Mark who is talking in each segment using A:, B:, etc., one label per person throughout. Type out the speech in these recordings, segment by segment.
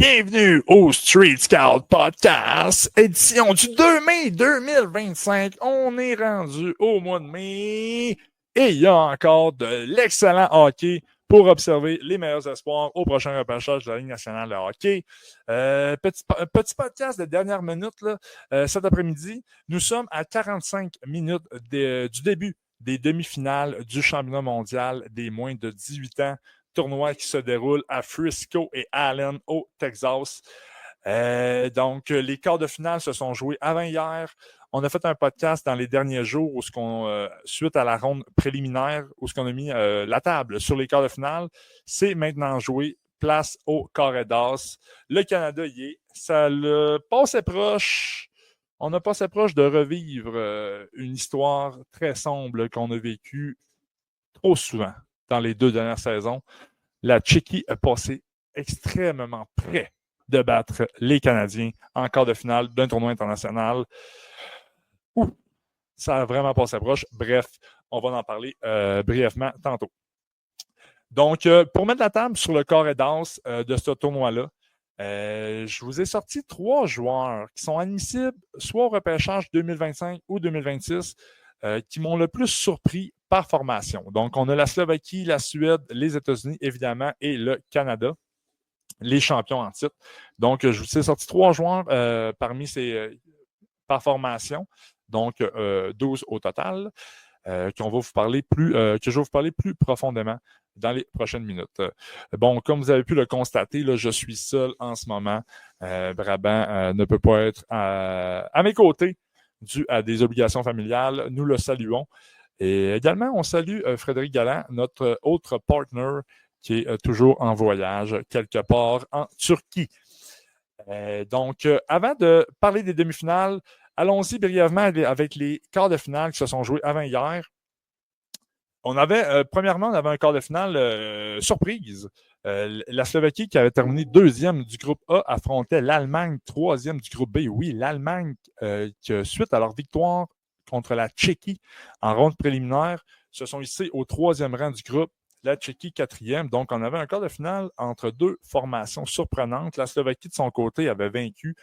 A: Bienvenue au Street Scout Podcast, édition du 2 mai 2025. On est rendu au mois de mai et il y a encore de l'excellent hockey pour observer les meilleurs espoirs au prochain repêchage de la Ligue nationale de hockey. Petit podcast de dernière minute là, cet après-midi. Nous sommes à 45 minutes du début des demi-finales du championnat mondial des moins de 18 ans. Tournoi qui se déroule à Frisco et Allen au Texas. Donc, les quarts de finale se sont joués avant hier. On a fait un podcast dans les derniers jours où suite à la ronde préliminaire, où on a mis la table sur les quarts de finale. C'est maintenant joué. Place au carré d'as. Le Canada y est. Ça le passait proche. On a passé proche de revivre une histoire très sombre qu'on a vécue trop souvent dans les 2 dernières saisons. La Tchéquie a passé extrêmement près de battre les Canadiens en quart de finale d'un tournoi international. Ça a vraiment passé proche. Bref, on va en parler brièvement tantôt. Donc, pour mettre la table sur le carré d'as de ce tournoi-là, je vous ai sorti 3 joueurs qui sont admissibles soit au repêchage 2025 ou 2026 qui m'ont le plus surpris par formation. Donc, on a la Slovaquie, la Suède, les États-Unis, évidemment, et le Canada, les champions en titre. Donc, je vous ai sorti 3 joueurs parmi ces par formation, donc 12 au total, que je vais vous parler plus profondément dans les prochaines minutes. Bon, comme vous avez pu le constater, là, je suis seul en ce moment. Brabant ne peut pas être à mes côtés dû à des obligations familiales. Nous le saluons. Et également, on salue Frédéric Galland, notre autre partner qui est toujours en voyage quelque part en Turquie. Donc, avant de parler des demi-finales, allons-y brièvement avec les quarts de finale qui se sont joués avant hier. Premièrement, on avait un quart de finale surprise. La Slovaquie, qui avait terminé 2e du groupe A, affrontait l'Allemagne, 3e du groupe B. Oui, l'Allemagne, qui, suite à leur victoire contre la Tchéquie en ronde préliminaire, se sont hissés au 3e rang du groupe. La Tchéquie 4e. Donc, on avait un quart de finale entre 2 formations surprenantes. La Slovaquie, de son côté, avait vaincu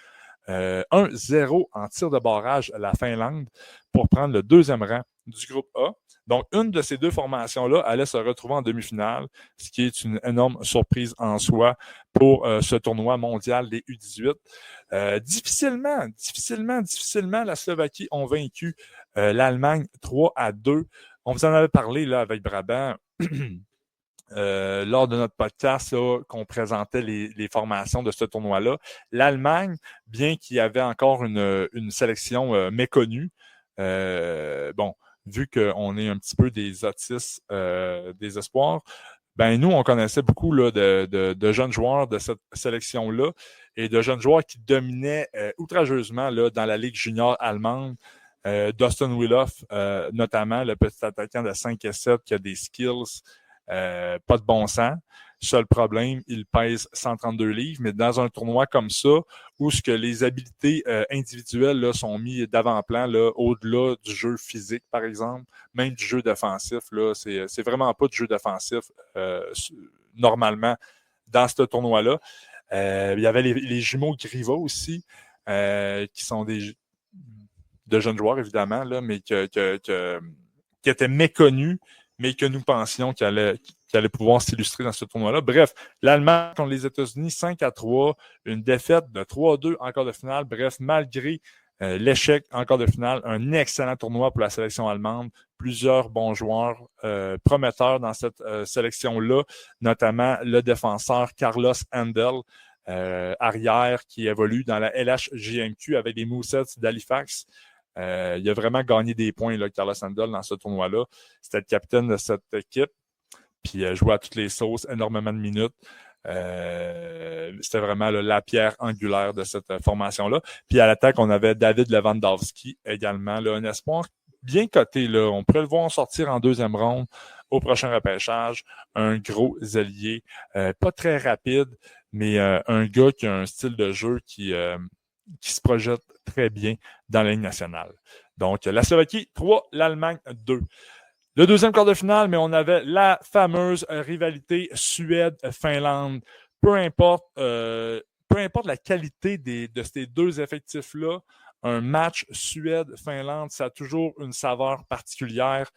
A: 1-0 en tir de barrage à la Finlande pour prendre le 2e rang du groupe A. Donc, une de ces 2 formations-là allait se retrouver en demi-finale, ce qui est une énorme surprise en soi pour ce tournoi mondial des U18. Difficilement, la Slovaquie ont vaincu l'Allemagne 3-2. On vous en avait parlé là avec Brabant lors de notre podcast là, qu'on présentait les formations de ce tournoi-là. L'Allemagne, bien qu'il y avait encore une sélection méconnue, vu qu'on est un petit peu des autistes des espoirs, ben nous, on connaissait beaucoup là, de jeunes joueurs de cette sélection-là et de jeunes joueurs qui dominaient outrageusement là, dans la Ligue junior allemande. Dustin Wilhoff, notamment, le petit attaquant de 5-7 qui a des skills pas de bon sens. Seul problème, il pèse 132 livres, mais dans un tournoi comme ça, où ce que les habiletés individuelles là, sont mis d'avant-plan, là, au-delà du jeu physique, par exemple, même du jeu défensif, là, c'est vraiment pas du jeu défensif normalement dans ce tournoi-là. Il y avait les jumeaux Griva aussi, qui sont de jeunes joueurs, évidemment, là, mais qui étaient méconnus, mais que nous pensions qu'il allait pouvoir s'illustrer dans ce tournoi-là. Bref, l'Allemagne contre les États-Unis, 5-3, une défaite de 3-2 en quart de finale. Bref, malgré l'échec en quart de finale, un excellent tournoi pour la sélection allemande. Plusieurs bons joueurs prometteurs dans cette sélection-là, notamment le défenseur Carlos Handel, arrière qui évolue dans la LHJMQ avec les Moussets d'Halifax. Il a vraiment gagné des points, là, Carlos Handel, dans ce tournoi-là. C'était le capitaine de cette équipe. Puis jouait à toutes les sauces, énormément de minutes. C'était vraiment là, la pierre angulaire de cette formation-là. Puis à l'attaque, on avait David Lewandowski également, là, un espoir bien coté. Là. On pourrait le voir sortir en 2e ronde au prochain repêchage. Un gros ailier, pas très rapide, mais un gars qui a un style de jeu qui se projette très bien dans la Ligue nationale. Donc, la Slovaquie, 3, l'Allemagne, 2. Le 2e quart de finale, mais on avait la fameuse rivalité Suède-Finlande. Peu importe peu importe la qualité de ces deux effectifs-là, un match Suède-Finlande, ça a toujours une saveur particulière.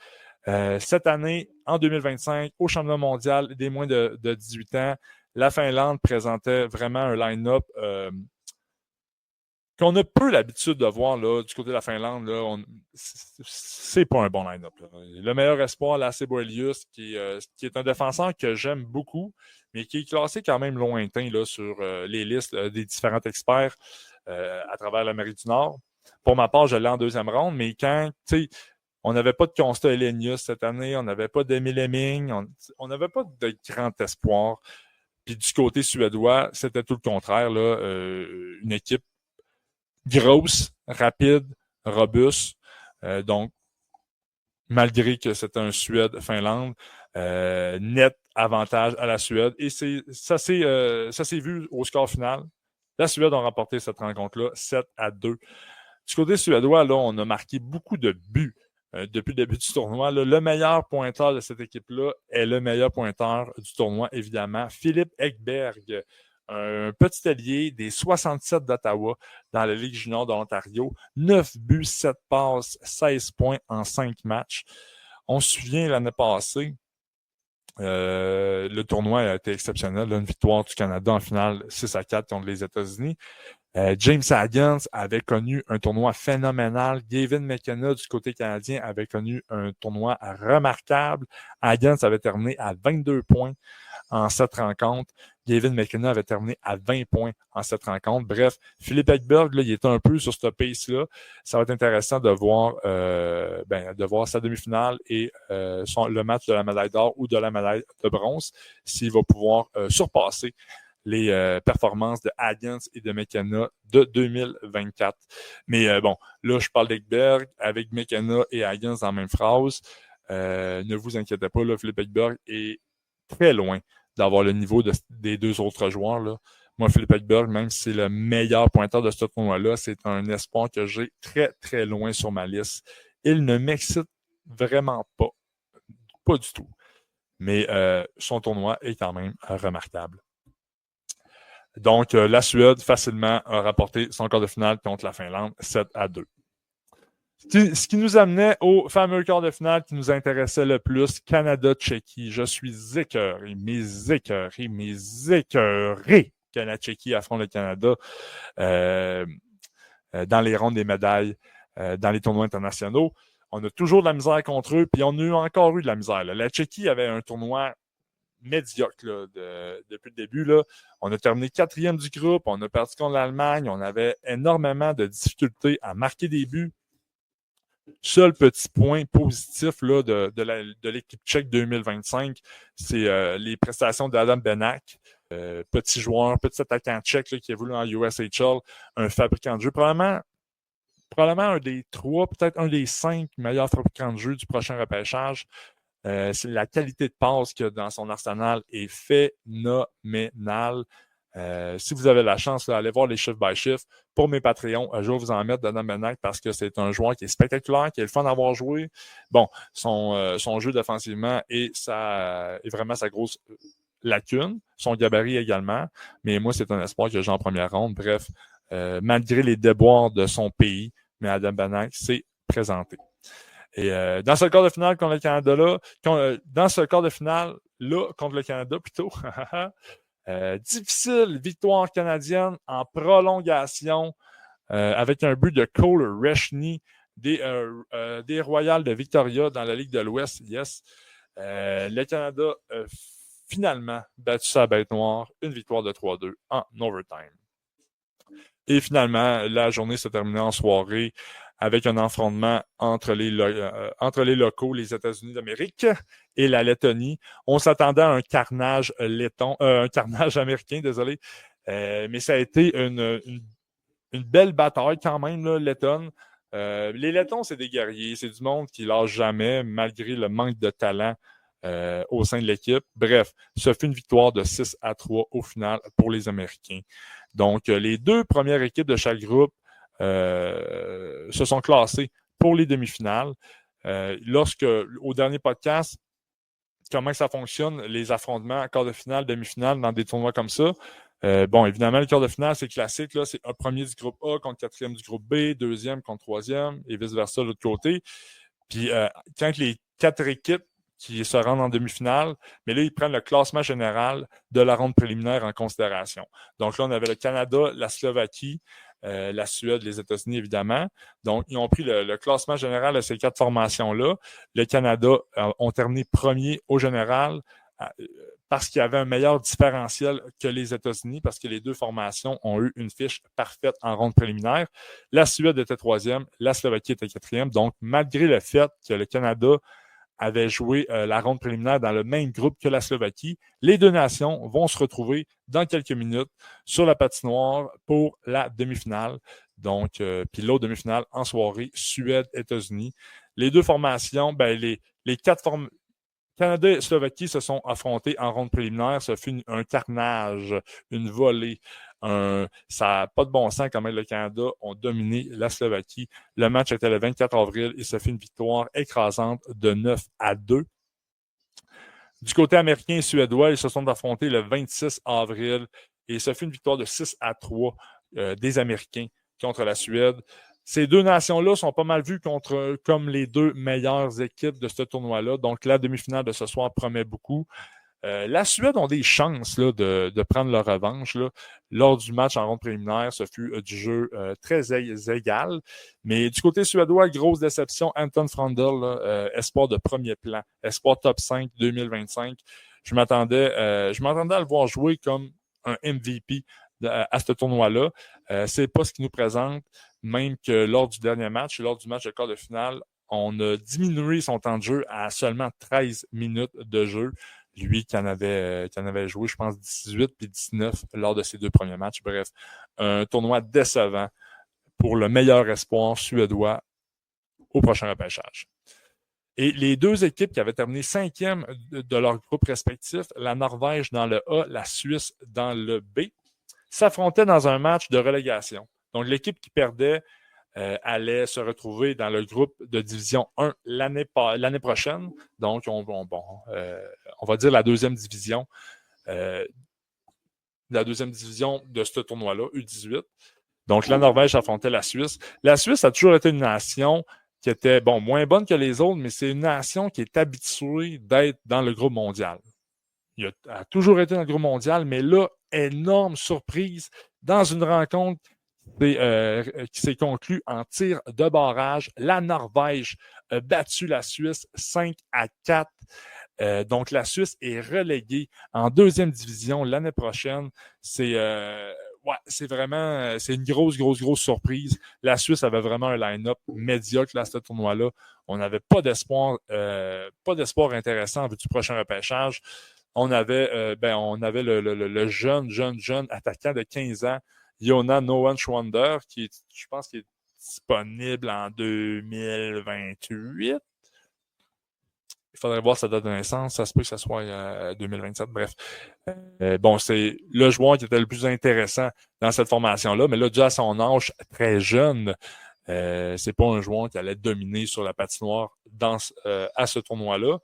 A: Cette année, en 2025, au championnat mondial des moins de 18 ans, la Finlande présentait vraiment un line-up qu'on a peu l'habitude de voir là, du côté de la Finlande. Là, c'est pas un bon line-up. Là. Le meilleur espoir, Lasse Boelius, qui est un défenseur que j'aime beaucoup, mais qui est classé quand même lointain là, sur les listes des différents experts à travers l'Amérique du Nord. Pour ma part, je l'ai en deuxième ronde, mais quand, tu sais, on n'avait pas de Constant Elenius cette année, on n'avait pas d'Emil Hemming, on n'avait pas de grand espoir. Puis du côté suédois, c'était tout le contraire. Là, une équipe grosse, rapide, robuste. Donc, malgré que c'était un Suède-Finlande, net avantage à la Suède. Et ça s'est vu au score final. La Suède a remporté cette rencontre-là 7-2. Du côté suédois, là, on a marqué beaucoup de buts depuis le début du tournoi. Là, le meilleur pointeur de cette équipe-là est le meilleur pointeur du tournoi, évidemment. Philippe Ekberg, un petit allié des 67 d'Ottawa dans la Ligue junior de l'Ontario. 9 buts, 7 passes, 16 points en 5 matchs. On se souvient l'année passée, le tournoi a été exceptionnel. Là, une victoire du Canada en finale 6-4 contre les États-Unis. James Haggans avait connu un tournoi phénoménal. Gavin McKenna du côté canadien avait connu un tournoi remarquable. Haggans avait terminé à 22 points en cette rencontre. Gavin McKenna avait terminé à 20 points en cette rencontre. Bref, Philippe Ekberg, là, il est un peu sur ce pace-là. Ça va être intéressant de voir, sa demi-finale et le match de la médaille d'or ou de la médaille de bronze, s'il va pouvoir surpasser les performances de Haggans et de McKenna de 2024. Mais bon, là, je parle d'Ekberg avec McKenna et Haggans dans la même phrase. Ne vous inquiétez pas, là, Philippe Ekberg est très loin d'avoir le niveau des deux autres joueurs. Là. Moi, Philippe Ekberg, même si c'est le meilleur pointeur de ce tournoi-là, c'est un espoir que j'ai très, très loin sur ma liste. Il ne m'excite vraiment pas. Pas du tout. Mais son tournoi est quand même remarquable. Donc, la Suède, facilement, a rapporté son quart de finale contre la Finlande, 7-2. Ce qui nous amenait au fameux quart de finale qui nous intéressait le plus, Canada-Tchéquie. Je suis écœuré que la Tchéquie affronte le Canada dans les rondes des médailles, dans les tournois internationaux. On a toujours de la misère contre eux, puis on a encore eu de la misère. Là. La Tchéquie avait un tournoi médiocre là, depuis le début. Là. On a terminé 4e du groupe, on a perdu contre l'Allemagne, on avait énormément de difficultés à marquer des buts. Seul petit point positif là, de l'équipe tchèque 2025, c'est les prestations d'Adam Benak, petit joueur, petit attaquant tchèque là, qui évolue en USHL, un fabricant de jeu, probablement un des 3, peut-être un des 5 meilleurs fabricants de jeu du prochain repêchage. C'est la qualité de passe qu'il y a dans son arsenal est phénoménale. Si vous avez la chance d'aller voir les chiffres by chiffres, pour mes Patreons, je vais vous en mettre dedans Benak parce que c'est un joueur qui est spectaculaire, qui est le fun d'avoir joué. Bon, son jeu défensivement est vraiment sa grosse lacune, son gabarit également, mais moi, c'est un espoir que j'ai en première ronde. Bref, malgré les déboires de son pays, mais Adam Benak s'est présenté. Et dans ce quart de finale contre le Canada dans ce quart de finale là contre le Canada plutôt, difficile victoire canadienne en prolongation avec un but de Cole Reshny des Royals de Victoria dans la Ligue de l'Ouest. Yes. Le Canada a finalement battu sa bête noire, une victoire de 3-2 en overtime. Et finalement, la journée s'est terminée en soirée avec un affrontement entre les locaux, les États-Unis d'Amérique et la Lettonie. On s'attendait à un carnage américain, désolé. Mais ça a été une belle bataille quand même, là, lettonne. Les Lettons, c'est des guerriers. C'est du monde qui lâche jamais, malgré le manque de talent au sein de l'équipe. Bref, ce fut une victoire de 6-3 au final pour les Américains. Donc, les deux premières équipes de chaque groupe se sont classées pour les demi-finales. Au dernier podcast, comment ça fonctionne, les affrontements, quart de finale, demi-finale, dans des tournois comme ça, Bon, évidemment, le quart de finale, c'est classique. Là, c'est un premier du groupe A contre quatrième du groupe B, deuxième contre troisième, et vice-versa de l'autre côté. Puis quand les 4 équipes qui se rendent en demi-finale, mais là, ils prennent le classement général de la ronde préliminaire en considération. Donc là, on avait le Canada, la Slovaquie, la Suède, les États-Unis, évidemment. Donc, ils ont pris le classement général de ces 4 formations-là. Le Canada ont terminé premier au général parce qu'il y avait un meilleur différentiel que les États-Unis, parce que les 2 formations ont eu une fiche parfaite en ronde préliminaire. La Suède était troisième, la Slovaquie était quatrième. Donc, malgré le fait que le Canada avait joué la ronde préliminaire dans le même groupe que la Slovaquie, les 2 nations vont se retrouver dans quelques minutes sur la patinoire pour la demi-finale. Donc, puis l'autre demi-finale en soirée, Suède-États-Unis. Les 2 formations, ben les 4 formations, Canada et Slovaquie se sont affrontés en ronde préliminaire. Ça fut un carnage, une volée. Ça n'a pas de bon sens quand même. Le Canada ont dominé la Slovaquie. Le match était le 24 avril et ça fait une victoire écrasante de 9-2. Du côté américain et suédois, ils se sont affrontés le 26 avril et ça fait une victoire de 6-3 des Américains contre la Suède. Ces 2 nations-là sont pas mal vues comme les 2 meilleures équipes de ce tournoi-là. Donc, la demi-finale de ce soir promet beaucoup. La Suède ont des chances là, de prendre leur revanche. Là. Lors du match en ronde préliminaire, ce fut du jeu très égal. Mais du côté suédois, grosse déception. Anton Frandl, espoir de premier plan, espoir top 5 2025. Je m'attendais à le voir jouer comme un MVP à ce tournoi-là. C'est pas ce qu'il nous présente, même que lors du dernier match, lors du match de quart de finale, on a diminué son temps de jeu à seulement 13 minutes de jeu. Lui qui en avait joué, je pense, 18 puis 19 lors de ses 2 premiers matchs. Bref, un tournoi décevant pour le meilleur espoir suédois au prochain repêchage. Et les 2 équipes qui avaient terminé 5e de leur groupe respectif, la Norvège dans le A, la Suisse dans le B, s'affrontaient dans un match de relégation. Donc, l'équipe qui perdait allait se retrouver dans le groupe de division 1 l'année prochaine. Donc, on va dire la deuxième division. La deuxième division de ce tournoi-là, U18. Donc, la Norvège affrontait la Suisse. La Suisse a toujours été une nation qui était, moins bonne que les autres, mais c'est une nation qui est habituée d'être dans le groupe mondial. Il a toujours été dans le groupe mondial, mais là, énorme surprise dans une rencontre qui s'est conclue en tir de barrage. La Norvège a battu la Suisse 5-4. Donc, la Suisse est reléguée en deuxième division l'année prochaine. C'est vraiment c'est une grosse surprise. La Suisse avait vraiment un line-up médiocre à ce tournoi-là. On n'avait pas d'espoir intéressant en vue du prochain repêchage. On avait le jeune attaquant de 15 ans, Jona Noah Schwander, je pense qu'il est disponible en 2028. Il faudrait voir sa date de naissance. Ça se peut que ce soit 2027. Bref. C'est le joueur qui était le plus intéressant dans cette formation-là. Mais là, déjà à son âge très jeune, c'est pas un joueur qui allait dominer sur la patinoire à ce tournoi-là.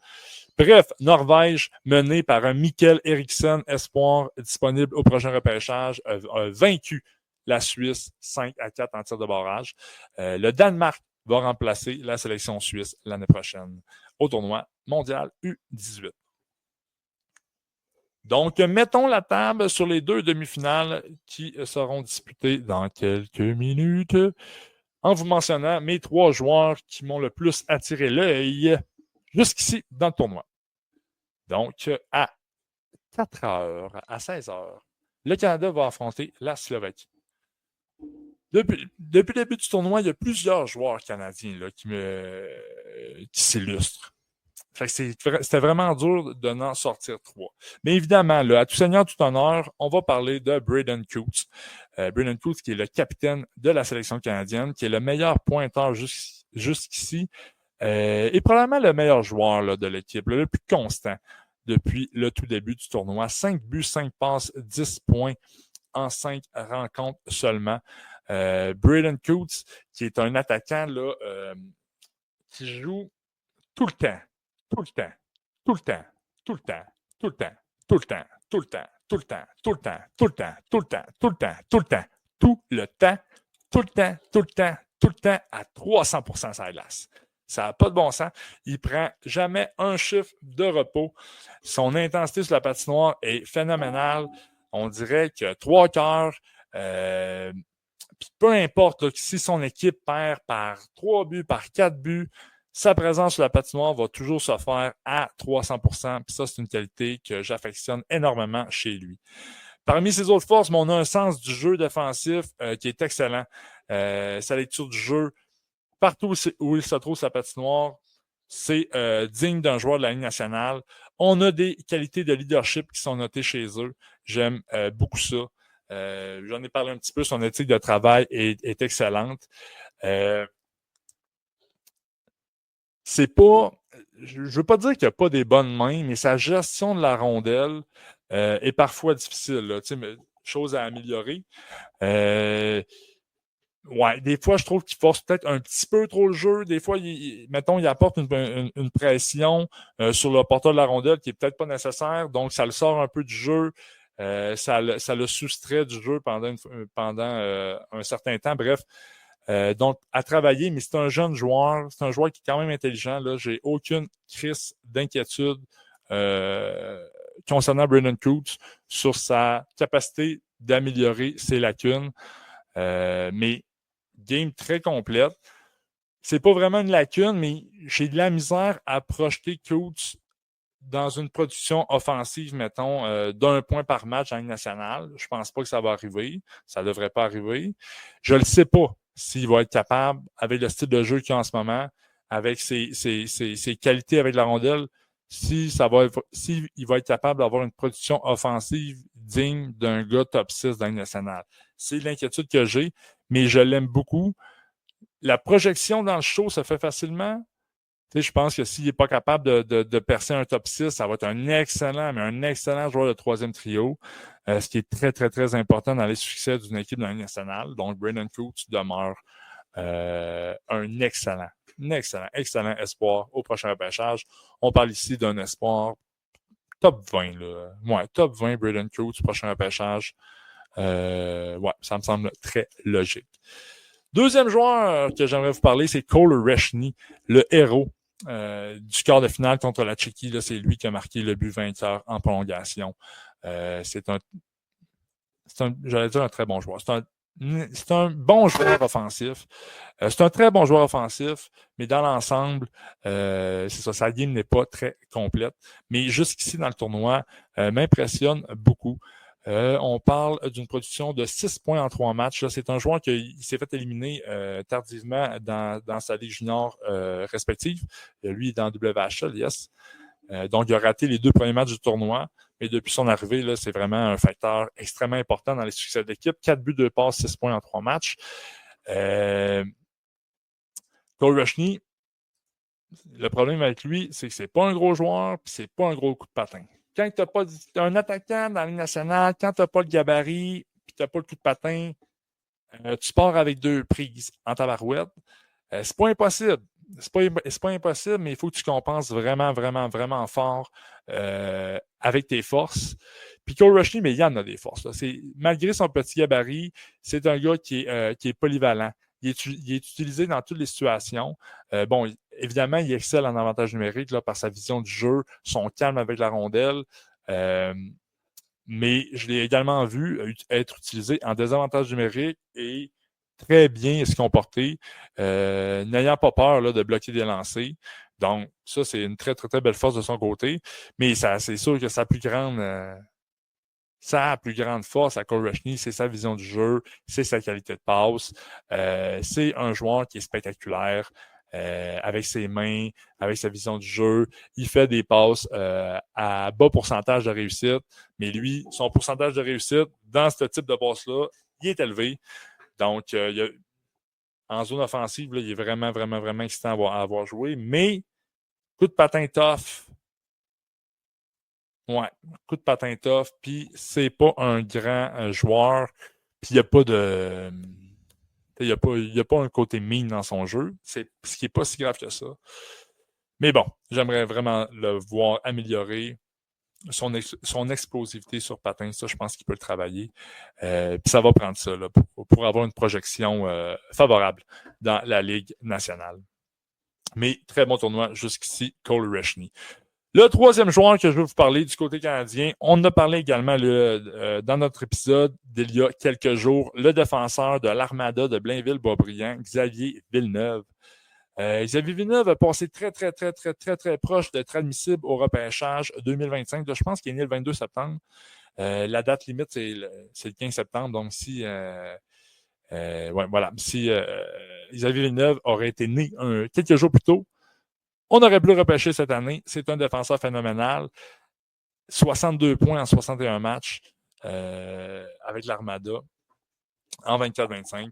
A: Bref, Norvège, menée par un Mikkel Eriksson, espoir disponible au prochain repêchage, a vaincu la Suisse 5-4 en tir de barrage. Le Danemark va remplacer la sélection suisse l'année prochaine au tournoi mondial U18. Donc, mettons la table sur les 2 demi-finales qui seront disputées dans quelques minutes en vous mentionnant mes 3 joueurs qui m'ont le plus attiré l'œil jusqu'ici dans le tournoi. Donc, à 4 heures, à 16 heures, le Canada va affronter la Slovaquie. Depuis le début du tournoi, il y a plusieurs joueurs canadiens là, qui s'illustrent. Fait que c'était vraiment dur de n'en sortir 3. Mais évidemment, là, à tout seigneur, tout honneur, on va parler de Braden Coates. Braden Coates, qui est le capitaine de la sélection canadienne, qui est le meilleur pointeur jusqu'ici, et probablement le meilleur joueur là, de l'équipe, le plus constant depuis le tout début du tournoi. 5 buts, 5 passes, 10 points en 5 rencontres seulement. Braden Coates, qui est un attaquant là, qui joue tout le temps. Tout le temps, tout le temps, tout le temps, tout le temps, tout le temps, tout le temps, tout le temps, tout le temps, tout le temps, tout le temps, tout le temps, tout le temps, tout le temps, tout le temps, tout le temps, tout le temps à 300% sur la glace. Ça n'a pas de bon sens. Il ne prend jamais un chiffre de repos. Son intensité sur la patinoire est phénoménale. On dirait que 3 quarts, puis peu importe là, si son équipe perd par 3 buts, par 4 buts, sa présence sur la patinoire va toujours se faire à 300%. Puis ça, c'est une qualité que j'affectionne énormément chez lui. Parmi ses autres forces, on a un sens du jeu défensif qui est excellent. Sa lecture du jeu, partout où il se trouve sa patinoire, c'est digne d'un joueur de la Ligue nationale. On a des qualités de leadership qui sont notées chez eux. J'aime beaucoup ça. J'en ai parlé un petit peu. Son éthique de travail est excellente. C'est pas... Je veux pas dire qu'il n'y a pas des bonnes mains, mais sa gestion de la rondelle est parfois difficile. Là. Chose à améliorer. Ouais, des fois, je trouve qu'il force peut-être un petit peu trop le jeu. Des fois, mettons, il apporte une pression sur le porteur de la rondelle qui est peut-être pas nécessaire. Donc, ça le sort un peu du jeu. Ça le soustrait du jeu pendant un certain temps. Bref, donc, à travailler, mais c'est un jeune joueur. C'est un joueur qui est quand même intelligent. Là, j'ai aucune crise d'inquiétude concernant Brandon Coots sur sa capacité d'améliorer ses lacunes. Mais game très complète. C'est pas vraiment une lacune, mais j'ai de la misère à projeter Coots dans une production offensive, mettons, d'un point par match en Ligue nationale. Je pense pas que ça va arriver. Ça devrait pas arriver. Je ne sais pas s'il va être capable, avec le style de jeu qu'il a en ce moment, avec ses qualités avec la rondelle, s'il va être capable d'avoir une production offensive digne d'un gars top 6 dans la Ligue nationale. C'est l'inquiétude que j'ai, mais je l'aime beaucoup. La projection dans le show se fait facilement. Je pense que s'il n'est pas capable de percer un top 6, ça va être un excellent joueur de troisième trio, ce qui est très, très, très important dans les succès d'une équipe de la Ligue nationale. Donc, Brandon Coots demeure un excellent espoir au prochain repêchage. On parle ici d'un espoir top 20. Là. Ouais, top 20, Brandon Coots, prochain repêchage. Ouais, ça me semble très logique. Deuxième joueur que j'aimerais vous parler, c'est Cole Rechny, le héros du quart de finale contre la Tchéquie. Là, c'est lui qui a marqué le but vainqueur en prolongation. C'est un, j'allais dire un très bon joueur. C'est un bon joueur offensif. C'est un très bon joueur offensif, mais dans l'ensemble, c'est ça, sa game n'est pas très complète. Mais jusqu'ici, dans le tournoi, m'impressionne beaucoup. On parle d'une production de 6 points en 3 matchs. Là, c'est un joueur qui s'est fait éliminer tardivement dans sa ligue junior respective. Lui, il est dans WHL, yes. Donc, il a raté les 2 premiers matchs du tournoi. Mais depuis son arrivée, là, c'est vraiment un facteur extrêmement important dans les succès de l'équipe. 4 buts, 2 passes, 6 points en 3 matchs. Cole Rechny, le problème avec lui, c'est que c'est pas un gros joueur puis c'est pas un gros coup de patin. Quand tu n'as pas un attaquant dans la Ligue nationale, quand tu n'as pas le gabarit puis tu n'as pas le coup de patin, tu pars avec 2 prises en tabarouette. C'est pas impossible. C'est pas impossible, mais il faut que tu compenses vraiment, vraiment, vraiment fort avec tes forces. Puis Cole Rechny, mais il y en a des forces. Là. Malgré son petit gabarit, c'est un gars qui est polyvalent. Il est utilisé dans toutes les situations. Bon, évidemment, il excelle en avantage numérique là, par sa vision du jeu, son calme avec la rondelle. Mais je l'ai également vu être utilisé en désavantage numérique et très bien se comporter, n'ayant pas peur là, de bloquer des lancers. Donc, ça, c'est une très, très, très belle force de son côté. Mais c'est sûr que sa plus grande force à Cole Rechny, c'est sa vision du jeu, c'est sa qualité de passe. C'est un joueur qui est spectaculaire avec ses mains, avec sa vision du jeu. Il fait des passes à bas pourcentage de réussite, mais lui, son pourcentage de réussite dans ce type de passe-là, il est élevé. Donc, en zone offensive, là, il est vraiment, vraiment, vraiment excitant à avoir joué. Mais, coup de patin tough. Ouais, coup de patin tough. Puis, c'est pas un grand joueur. Puis, il n'y a pas de... Il n'y a pas un côté mean dans son jeu. C'est ce qui n'est pas si grave que ça. Mais bon, j'aimerais vraiment le voir améliorer. son explosivité sur patin, ça, je pense qu'il peut le travailler. Puis ça va prendre ça là, pour avoir une projection favorable dans la Ligue nationale. Mais très bon tournoi jusqu'ici, Cole Reshney. Le troisième joueur que je veux vous parler du côté canadien, on en a parlé également dans notre épisode d'il y a quelques jours, le défenseur de l'Armada de Blainville-Boisbriand, Xavier Villeneuve. Xavier Villeneuve a passé très proche d'être admissible au repêchage 2025. Là, je pense qu'il est né le 22 septembre. La date limite, c'est le 15 septembre. Donc, si Xavier Villeneuve aurait été né quelques jours plus tôt, on aurait pu le repêcher cette année. C'est un défenseur phénoménal. 62 points en 61 matchs avec l'Armada en 24-25.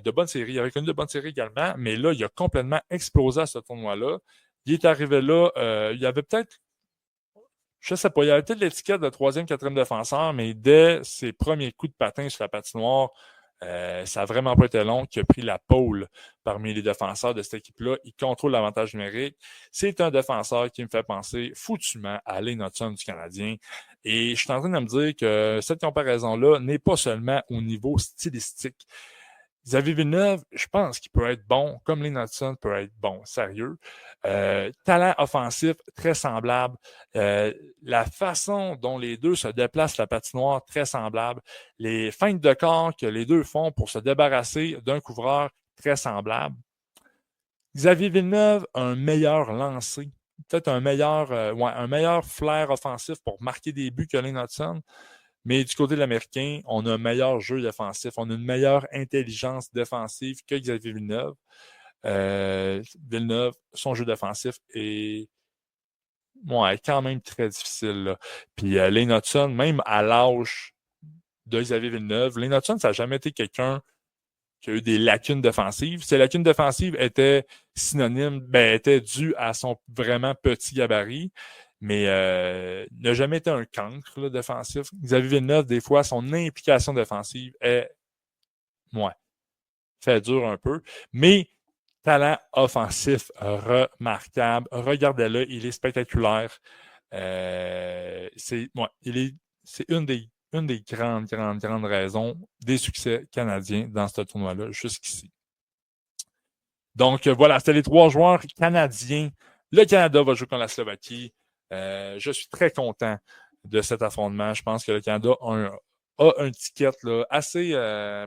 A: De bonnes séries. Il avait connu de bonnes séries également, mais là, il a complètement explosé à ce tournoi-là. Il est arrivé là, il y avait peut-être, je sais pas, il y avait peut-être l'étiquette de troisième, quatrième défenseur, mais dès ses premiers coups de patin sur la patinoire, ça n'a vraiment pas été long qu'il a pris la pole parmi les défenseurs de cette équipe-là. Il contrôle l'avantage numérique. C'est un défenseur qui me fait penser foutument à Lane Hutson du Canadien. Et je suis en train de me dire que cette comparaison-là n'est pas seulement au niveau stylistique. Xavier Villeneuve, je pense qu'il peut être bon, comme Lane Hutson peut être bon, sérieux. Talent offensif très semblable. La façon dont les deux se déplacent la patinoire, très semblable. Les feintes de corps que les deux font pour se débarrasser d'un couvreur, très semblable. Xavier Villeneuve a un meilleur lancer, peut-être un meilleur flair offensif pour marquer des buts que Lane Hutson. Mais du côté de l'Américain, on a un meilleur jeu défensif, on a une meilleure intelligence défensive que Xavier Villeneuve. Villeneuve, son jeu défensif est quand même très difficile. Là. Puis Lane Hutson, même à l'âge de Xavier Villeneuve, Lane Hutson, ça n'a jamais été quelqu'un qui a eu des lacunes défensives. Ces lacunes défensives étaient étaient dues à son vraiment petit gabarit. Mais n'a jamais été un cancre là, défensif. Xavier Villeneuve, des fois, son implication défensive fait dur un peu. Mais talent offensif remarquable. Regardez-le, il est spectaculaire. C'est une des grandes raisons des succès canadiens dans ce tournoi-là jusqu'ici. Donc voilà, c'était les 3 joueurs canadiens. Le Canada va jouer contre la Slovaquie. Je suis très content de cet affrontement. Je pense que le Canada a un ticket là, assez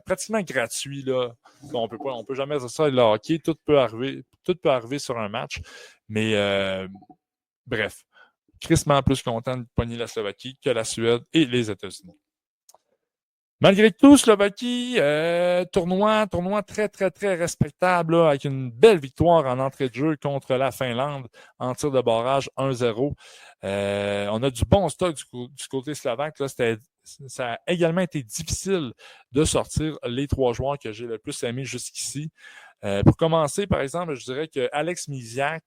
A: pratiquement gratuit. Là. On peut jamais dire ça, le hockey, tout peut arriver sur un match. Mais bref, crissement plus content de pogner la Slovaquie que la Suède et les États-Unis. Malgré tout, Slovaquie, tournoi très respectable, là, avec une belle victoire en entrée de jeu contre la Finlande en tir de barrage 1-0. On a du bon stock du côté slovaque. Là, ça a également été difficile de sortir les 3 joueurs que j'ai le plus aimés jusqu'ici. Pour commencer, par exemple, je dirais que Alex Misiak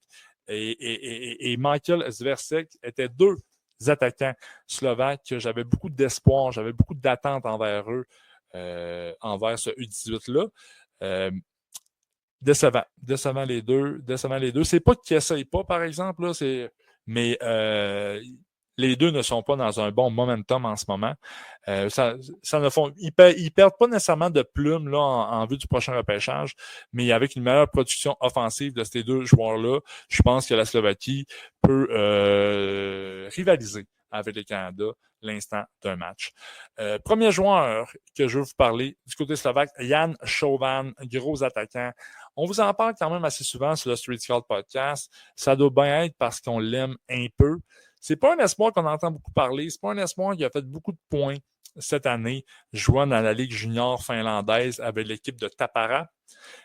A: et Michael Zversek étaient 2 attaquants slovaques que j'avais beaucoup d'espoir, j'avais beaucoup d'attentes envers eux, envers ce U18-là. Décevant les deux. C'est pas qu'ils n'essayent pas, par exemple, là, mais les deux ne sont pas dans un bon momentum en ce moment. Ils perdent pas nécessairement de plumes là, en vue du prochain repêchage, mais avec une meilleure production offensive de ces 2 joueurs-là, je pense que la Slovaquie peut rivaliser avec le Canada l'instant d'un match. Premier joueur que je veux vous parler du côté slovaque, Jan Chauvin, gros attaquant. On vous en parle quand même assez souvent sur le Street Scout Podcast. Ça doit bien être parce qu'on l'aime un peu. C'est pas un espoir qu'on entend beaucoup parler. C'est pas un espoir qui a fait beaucoup de points cette année, jouant dans la Ligue junior finlandaise avec l'équipe de Tappara.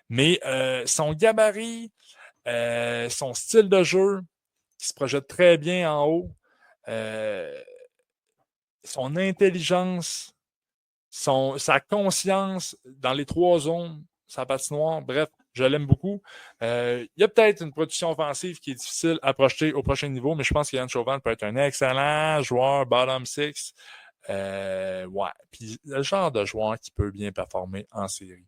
A: Mais son gabarit, son style de jeu, qui se projette très bien en haut, son intelligence, sa conscience dans les 3 zones, sa patinoire, bref, je l'aime beaucoup. Il y a peut-être une production offensive qui est difficile à projeter au prochain niveau, mais je pense que Jan Chauvin peut être un excellent joueur bottom 6. Puis le genre de joueur qui peut bien performer en série.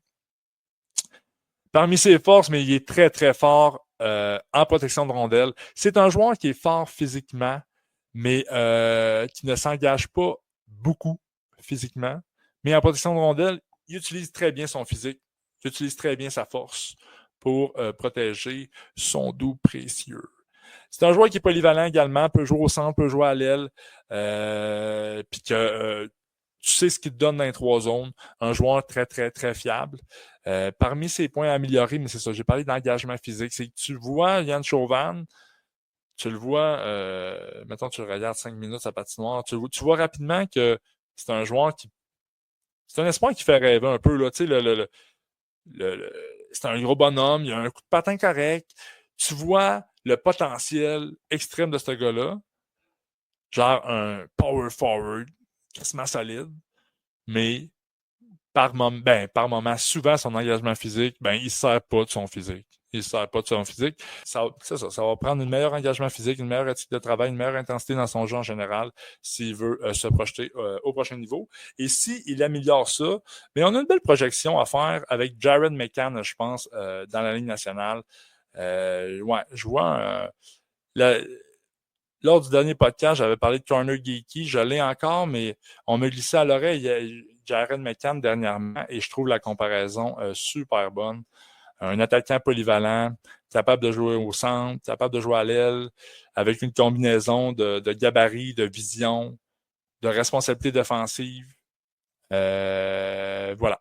A: Parmi ses forces, mais il est très fort en protection de rondelles. C'est un joueur qui est fort physiquement, mais qui ne s'engage pas beaucoup physiquement. Mais en protection de rondelle, il utilise très bien son physique, il utilise très bien sa force pour protéger son dos précieux. C'est un joueur qui est polyvalent également, peut jouer au centre, peut jouer à l'aile, puis que tu sais ce qu'il te donne dans les 3 zones. Un joueur très, très, très fiable. Parmi ses points à améliorer, mais c'est ça, j'ai parlé d'engagement physique, c'est que tu vois Yann Chauvin, tu le vois, mettons tu regardes 5 minutes sa patinoire, tu vois rapidement que c'est un joueur qui... C'est un espoir qui fait rêver un peu, là, tu sais, c'est un gros bonhomme, il a un coup de patin correct. Tu vois le potentiel extrême de ce gars-là, genre un power forward, quasiment solide, mais par moment, souvent, son engagement physique, il ne sert pas de son physique. Il ne sert pas de son physique. C'est ça, ça va prendre un meilleur engagement physique, une meilleure éthique de travail, une meilleure intensité dans son jeu en général s'il veut se projeter au prochain niveau. Et s'il améliore ça, mais on a une belle projection à faire avec Jared McCann, je pense, dans la Ligue nationale. Ouais, je vois lors du dernier podcast, j'avais parlé de Corner Geeky. Je l'ai encore, mais on me glissait à l'oreille Jared McCann dernièrement et je trouve la comparaison super bonne. Un attaquant polyvalent, capable de jouer au centre, capable de jouer à l'aile, avec une combinaison de gabarit, de vision, de responsabilité défensive. Voilà.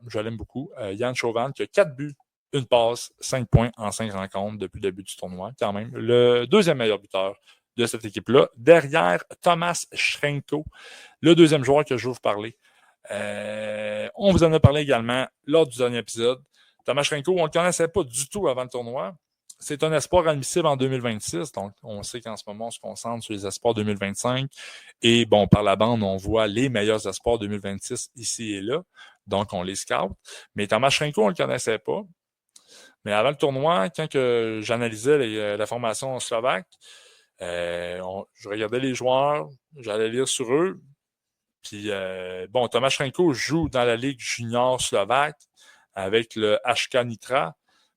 A: Je l'aime beaucoup. Yann Chauvin qui a 4 buts, une passe, 5 points en 5 rencontres depuis le début du tournoi, quand même. Le deuxième meilleur buteur de cette équipe-là. Derrière Thomas Schrenko, le deuxième joueur que je vais vous parler. On vous en a parlé également lors du dernier épisode. Thomas Schrenko, on ne le connaissait pas du tout avant le tournoi. C'est un espoir admissible en 2026. Donc, on sait qu'en ce moment, on se concentre sur les espoirs 2025. Et bon, par la bande, on voit les meilleurs espoirs 2026 ici et là. Donc, on les scout. Mais Thomas Schrenko, on ne le connaissait pas. Mais avant le tournoi, quand que j'analysais la formation slovaque, je regardais les joueurs, j'allais lire sur eux. Puis, Thomas Schrenko joue dans la Ligue junior slovaque avec le HK Nitra.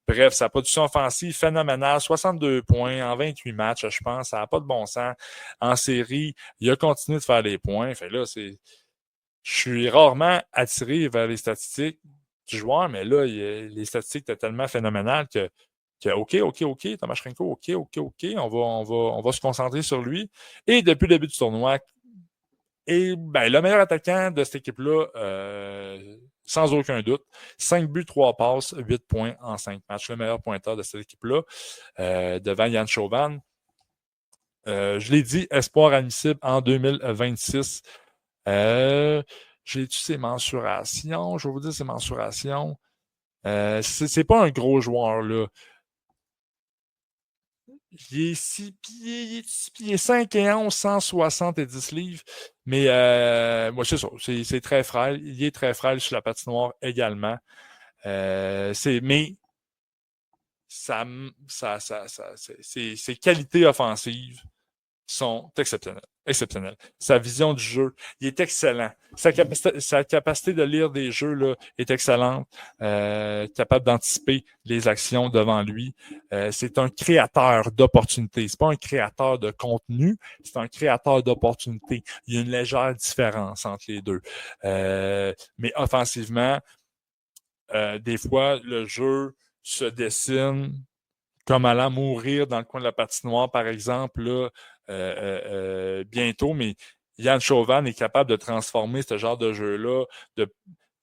A: Bref, sa production offensive phénoménale, 62 points en 28 matchs, je pense. Ça n'a pas de bon sens. En série, il a continué de faire des points. Fait là, je suis rarement attiré vers les statistiques du joueur, mais là, les statistiques étaient tellement phénoménales que OK, Thomas Schrenko, OK, on va se concentrer sur lui. Et depuis le début du tournoi, le meilleur attaquant de cette équipe-là, sans aucun doute, 5 buts, 3 passes, 8 points en 5 matchs. Le meilleur pointeur de cette équipe-là, devant Yann Chauvin. Je l'ai dit, espoir admissible en 2026. J'ai-tu ses mensurations? Je vais vous dire ses mensurations. C'est pas un gros joueur, là. Il est 6 pieds 5 et 11, 170 livres. Mais moi, c'est ça. C'est très frêle. Il est très frêle sur la patinoire également. Mais ses qualités offensives sont exceptionnelles. Sa vision du jeu, il est excellent. Sa capacité de lire des jeux là, est excellente. Capable d'anticiper les actions devant lui. C'est un créateur d'opportunités. C'est pas un créateur de contenu, c'est un créateur d'opportunités. Il y a une légère différence entre les deux. Mais offensivement, des fois, le jeu se dessine comme allant mourir dans le coin de la patinoire, par exemple, là, bientôt, mais Yann Chauvin est capable de transformer ce genre de jeu-là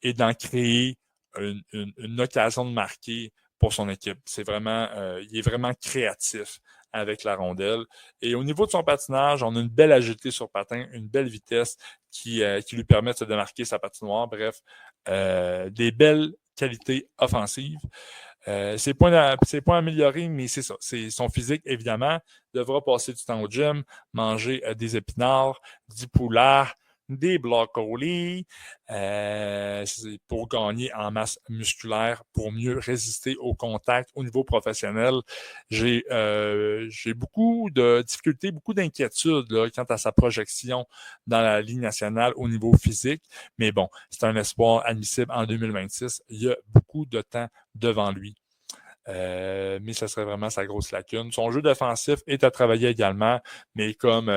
A: et d'en créer une occasion de marquer pour son équipe. Il est vraiment créatif avec la rondelle. Et au niveau de son patinage, on a une belle agilité sur patin, une belle vitesse qui lui permet de se démarquer sa patinoire. Bref, des belles qualités offensives. Ses points améliorés, mais c'est ça. C'est son physique, évidemment, devra passer du temps au gym, manger des épinards, du poulet, des brocolis, pour gagner en masse musculaire, pour mieux résister au contact au niveau professionnel. J'ai beaucoup de difficultés, beaucoup d'inquiétudes là, quant à sa projection dans la Ligue nationale au niveau physique. Mais bon, c'est un espoir admissible en 2026. Il y a beaucoup de temps devant lui. mais ça serait vraiment sa grosse lacune. Son jeu défensif est à travailler également, mais comme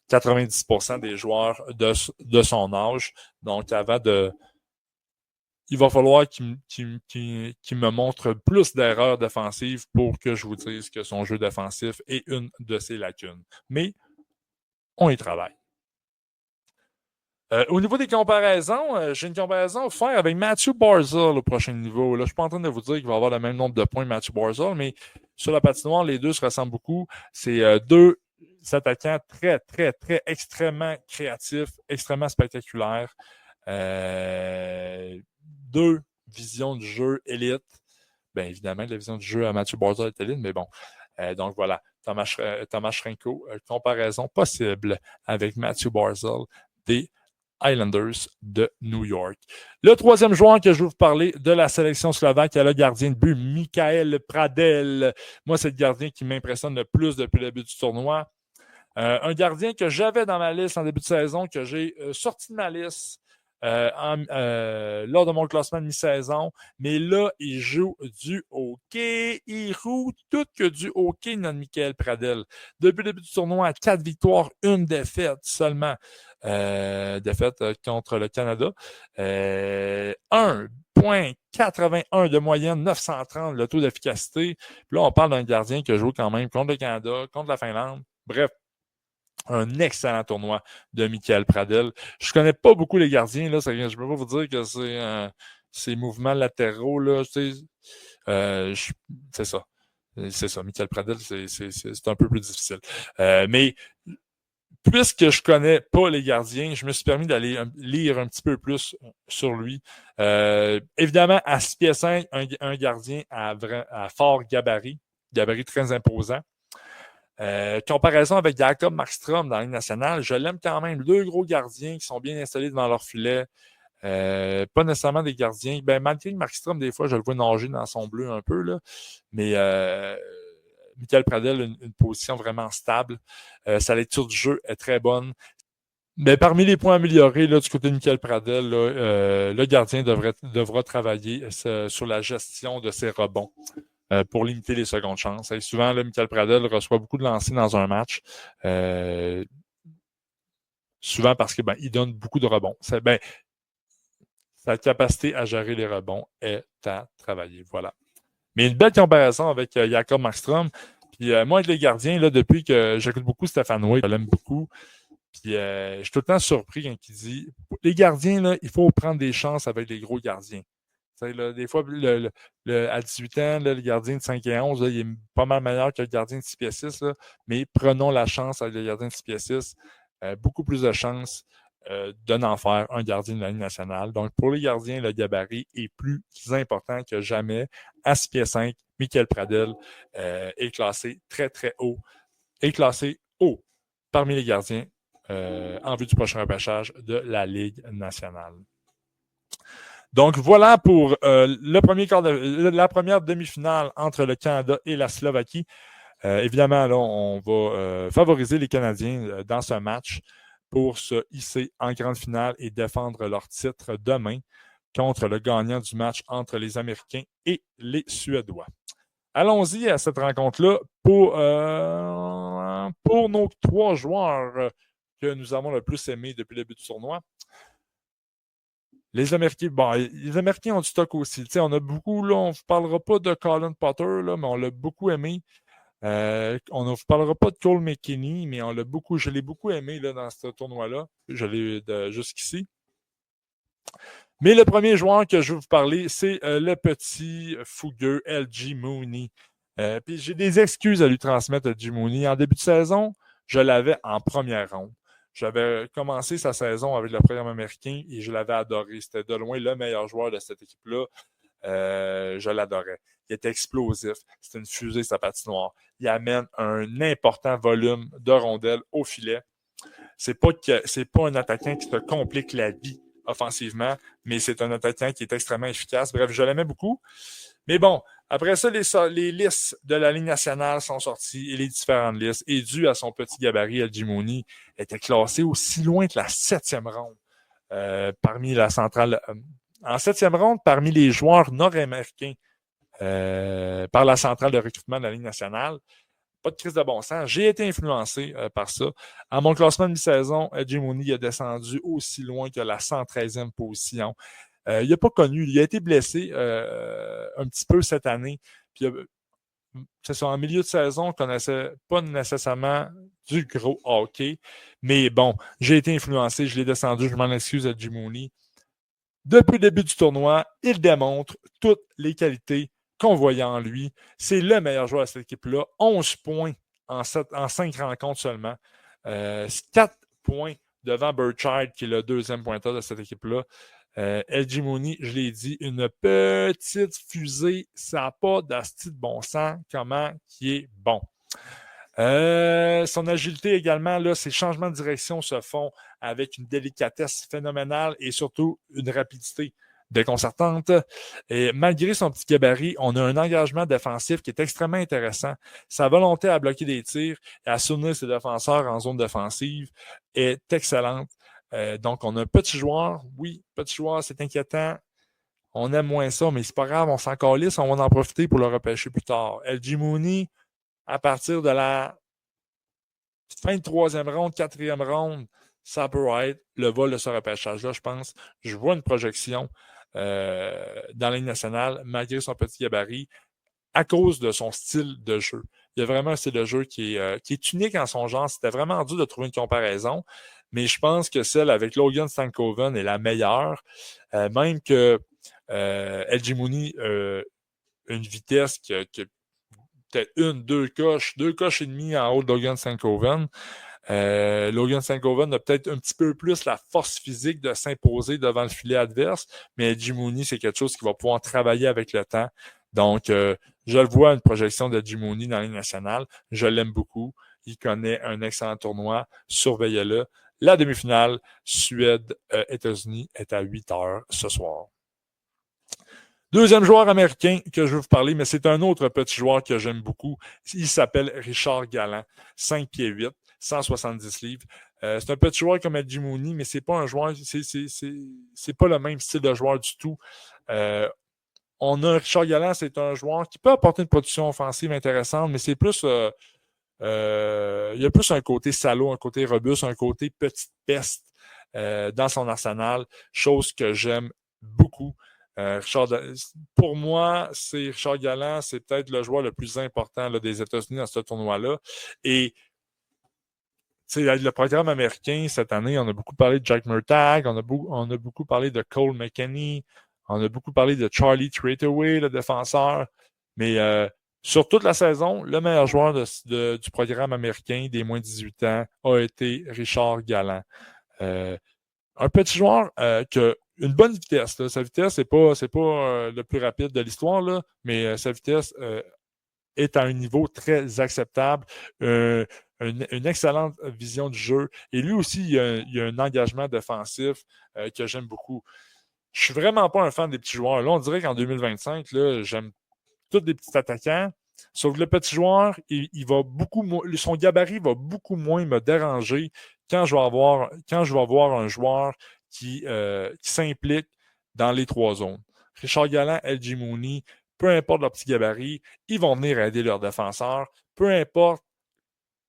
A: 90% des joueurs de son âge. Donc, il va falloir qu'il me montre plus d'erreurs défensives pour que je vous dise que son jeu défensif est une de ses lacunes. Mais on y travaille. Au niveau des comparaisons, j'ai une comparaison à faire avec Matthew Barzal au prochain niveau. Là, je ne suis pas en train de vous dire qu'il va avoir le même nombre de points que Matthew Barzal, mais sur la patinoire, les deux se ressemblent beaucoup. C'est deux attaquants très, très, très extrêmement créatifs, extrêmement spectaculaires. Deux visions du jeu élite. Bien évidemment, la vision du jeu à Matthew Barzal est élite, mais bon. Donc voilà, Thomas Schrenko, comparaison possible avec Matthew Barzal des Islanders de New York. Le troisième joueur que je vais vous parler de la sélection slovaque est le gardien de but, Michael Pradel. Moi, c'est le gardien qui m'impressionne le plus depuis le début du tournoi. Un gardien que j'avais dans ma liste en début de saison, que j'ai sorti de ma liste lors de mon classement de mi-saison. Mais là, il joue du hockey. Il joue tout que du hockey, notre Michael Pradel. Depuis le début du tournoi, 4 victoires, 1 défaite seulement. Défaite contre le Canada. 1,81 de moyenne, 930 le taux d'efficacité. Puis là, on parle d'un gardien qui joue quand même contre le Canada, contre la Finlande. Bref, un excellent tournoi de Michael Pradel. Je ne connais pas beaucoup les gardiens, là, je ne peux pas vous dire que c'est ces mouvements latéraux, là, c'est ça. C'est ça, Michael Pradel, c'est un peu plus difficile. Mais puisque je connais pas les gardiens, je me suis permis d'aller lire un petit peu plus sur lui. Évidemment, à 6 pieds 5, un gardien à fort gabarit très imposant. Comparaison avec Jacob Markstrom dans la Ligue nationale, je l'aime quand même. Deux gros gardiens qui sont bien installés devant leur filet. Pas nécessairement des gardiens. Malgré Markstrom, des fois, je le vois nager dans son bleu un peu, là. Mais Michael Pradel a une position vraiment stable. Sa lecture du jeu est très bonne. Mais parmi les points améliorés là, du côté de Michael Pradel, là, le gardien devra travailler sur la gestion de ses rebonds. Pour limiter les secondes chances. Et souvent, là, Michael Pradel reçoit beaucoup de lancers dans un match. Souvent parce que il donne beaucoup de rebonds. Sa capacité à gérer les rebonds est à travailler. Voilà. Mais une belle comparaison avec Jacob Markstrom. Puis moi, avec les gardiens, là, depuis que j'écoute beaucoup Stéphane Way, je l'aime beaucoup. Puis je suis tout le temps surpris quand il dit les gardiens, là, il faut prendre des chances avec les gros gardiens. Là, des fois, à 18 ans, là, le gardien de 5 et 11, là, il est pas mal meilleur que le gardien de 6 pieds 6. Là, mais prenons la chance avec le gardien de 6 pieds 6. Beaucoup plus de chances de n'en faire un gardien de la Ligue nationale. Donc, pour les gardiens, le gabarit est plus important que jamais. À 6 pieds 5, Michael Pradel est classé très, très haut. Est classé haut parmi les gardiens en vue du prochain repêchage de la Ligue nationale. Donc, voilà pour la première demi-finale entre le Canada et la Slovaquie. Évidemment, là, on va favoriser les Canadiens dans ce match pour se hisser en grande finale et défendre leur titre demain contre le gagnant du match entre les Américains et les Suédois. Allons-y à cette rencontre-là pour nos 3 joueurs que nous avons le plus aimés depuis le début du tournoi. Les Américains ont du stock aussi. T'sais, on a beaucoup, là, on ne vous parlera pas de Colin Potter, là, mais on l'a beaucoup aimé. On ne vous parlera pas de Cole McKinney, mais je l'ai beaucoup aimé là, dans ce tournoi-là. Je l'ai jusqu'ici. Mais le premier joueur que je vais vous parler, c'est le petit fougueux LG Mooney. Puis j'ai des excuses à lui transmettre à LG Mooney. En début de saison, je l'avais en première ronde. J'avais commencé sa saison avec le programme américain et je l'avais adoré. C'était de loin le meilleur joueur de cette équipe-là. Je l'adorais. Il était explosif. C'était une fusée, sa patinoire. Il amène un important volume de rondelles au filet. C'est pas un attaquant qui te complique la vie offensivement, mais c'est un attaquant qui est extrêmement efficace. Bref, je l'aimais beaucoup. Mais bon, après ça, les listes de la Ligue nationale sont sorties et les différentes listes, et dû à son petit gabarit, LG Mooney était classé aussi loin que la 7e ronde parmi la centrale. En 7e ronde, parmi les joueurs nord-américains par la centrale de recrutement de la Ligue nationale. Pas de crise de bon sens. J'ai été influencé par ça. À mon classement de mi-saison, Edgy Mooney a descendu aussi loin que la 113e position. Il n'a pas connu. Il a été blessé un petit peu cette année. Puis, c'est ça, en milieu de saison, on ne connaissait pas nécessairement du gros hockey. Mais bon, j'ai été influencé. Je l'ai descendu. Je m'en excuse à Edgy Mooney. Depuis le début du tournoi, il démontre toutes les qualités qu'on voyait en lui. C'est le meilleur joueur de cette équipe-là. 11 points en 5 rencontres seulement. 4 points devant Burchard, qui est le deuxième pointeur de cette équipe-là. Edgy Mooney, je l'ai dit, une petite fusée. Ça n'a pas d'asti de bon sens. Comment qui est bon. Son agilité également, là, ses changements de direction se font avec une délicatesse phénoménale et surtout une rapidité déconcertante. Et malgré son petit gabarit, on a un engagement défensif qui est extrêmement intéressant. Sa volonté à bloquer des tirs et à soutenir ses défenseurs en zone défensive est excellente. Donc, on a un petit joueur. Oui, petit joueur, c'est inquiétant. On aime moins ça, mais c'est pas grave, on s'en calisse, on va en profiter pour le repêcher plus tard. Edgy Mooney, à partir de la fin de troisième ronde, quatrième ronde, ça peut être le vol de ce repêchage-là, je pense. Je vois une projection dans la Ligue nationale, malgré son petit gabarit, à cause de son style de jeu. Il y a vraiment un style de jeu qui est unique en son genre. C'était vraiment dur de trouver une comparaison, mais je pense que celle avec Logan Stankoven est la meilleure. Même que Edgy Mooney, une vitesse qui a peut-être deux coches et demie en haut de Logan Stankoven. Logan Stankoven a peut-être un petit peu plus la force physique de s'imposer devant le filet adverse, mais Edgy Mooney, c'est quelque chose qui va pouvoir travailler avec le temps. Donc, je le vois une projection d'Edgy Mooney dans la Ligue nationale. Je l'aime beaucoup. Il connaît un excellent tournoi. Surveillez-le. La demi-finale, Suède-États-Unis, est à 8h ce soir. Deuxième joueur américain que je veux vous parler, mais c'est un autre petit joueur que j'aime beaucoup. Il s'appelle Richard Galland, 5 pieds 8, 170 livres. C'est un petit joueur comme Edgy Mooney, mais c'est pas un joueur, c'est pas le même style de joueur du tout. On a Richard Galland, c'est un joueur qui peut apporter une production offensive intéressante, mais c'est plus il y a plus un côté salaud, un côté robuste, un côté petite peste dans son arsenal, chose que j'aime beaucoup. Pour moi, c'est Richard Galland, c'est peut-être le joueur le plus important là, des États-Unis dans ce tournoi-là. Et le programme américain, cette année, on a beaucoup parlé de Jack Murtagh, on a beaucoup parlé de Cole McKenney, on a beaucoup parlé de Charlie Treataway, le défenseur. Mais sur toute la saison, le meilleur joueur du programme américain des moins de 18 ans a été Richard Galland. Un petit joueur qui a une bonne vitesse. Là. Sa vitesse, c'est pas le plus rapide de l'histoire, là, mais sa vitesse est à un niveau très acceptable. Une excellente vision du jeu. Et lui aussi, il y a un engagement défensif que j'aime beaucoup. Je suis vraiment pas un fan des petits joueurs. Là, on dirait qu'en 2025, là, j'aime tous des petits attaquants. Sauf que le petit joueur, il va son gabarit va beaucoup moins me déranger quand je vais avoir un joueur qui s'implique dans les trois zones. Richard Galland, Edgy Mooney, peu importe leur petit gabarit, ils vont venir aider leurs défenseurs. Peu importe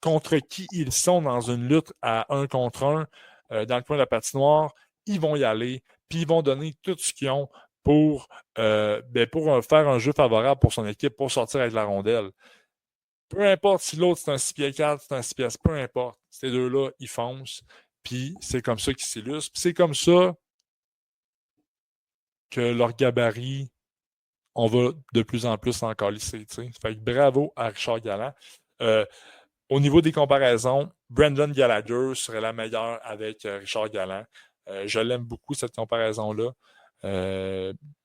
A: contre qui ils sont dans une lutte à 1 contre 1 dans le coin de la patinoire, ils vont y aller, puis ils vont donner tout ce qu'ils ont pour faire un jeu favorable pour son équipe, pour sortir avec la rondelle. Peu importe si l'autre c'est un 6 pieds 4, c'est un 6 pieds, peu importe. Ces deux-là, ils foncent, puis c'est comme ça qu'ils s'illustrent. Puis c'est comme ça que leur gabarit, on va de plus en plus en calisser. Fait que bravo à Richard Galland. Au niveau des comparaisons, Brendan Gallagher serait la meilleure avec Richard Galland. Je l'aime beaucoup, cette comparaison-là.